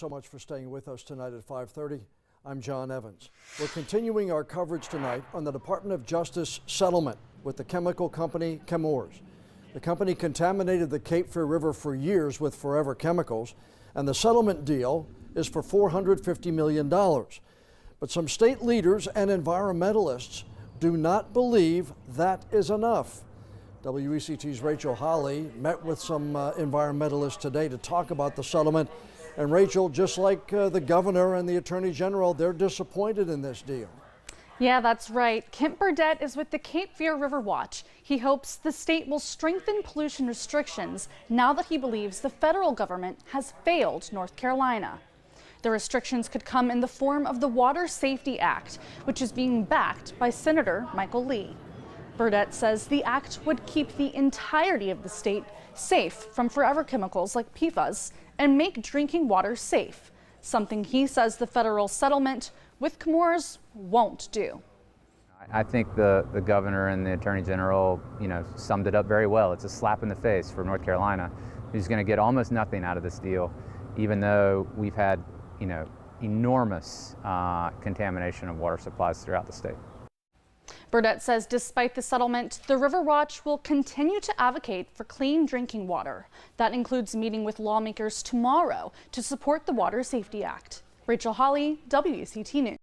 So much for staying with us tonight at 5:30. I'm John Evans. We're continuing our coverage tonight on the Department of Justice settlement with the chemical company Chemours. The company contaminated the Cape Fear River for years with forever chemicals, and the settlement deal is for $450 million. But some state leaders and environmentalists do not believe that is enough. WECT's Rachel Holly met with some environmentalists today to talk about the settlement. And Rachel, just like the governor and the attorney general, they're disappointed in this deal. Yeah, that's right. Kent Burdett is with the Cape Fear River Watch. He hopes the state will strengthen pollution restrictions now that he believes the federal government has failed North Carolina. The restrictions could come in the form of the Water Safety Act, which is being backed by Senator Michael Lee. Burdett says the act would keep the entirety of the state safe from forever chemicals like PFAS and make drinking water safe, something he says the federal settlement with Chemours won't do. I think the governor and the attorney general, summed it up very well. It's a slap in the face for North Carolina, who's going to get almost nothing out of this deal, even though we've had, enormous contamination of water supplies throughout the state. Burdett says despite the settlement, the River Watch will continue to advocate for clean drinking water. That includes meeting with lawmakers tomorrow to support the Water Safety Act. Rachel Holly, WECT News.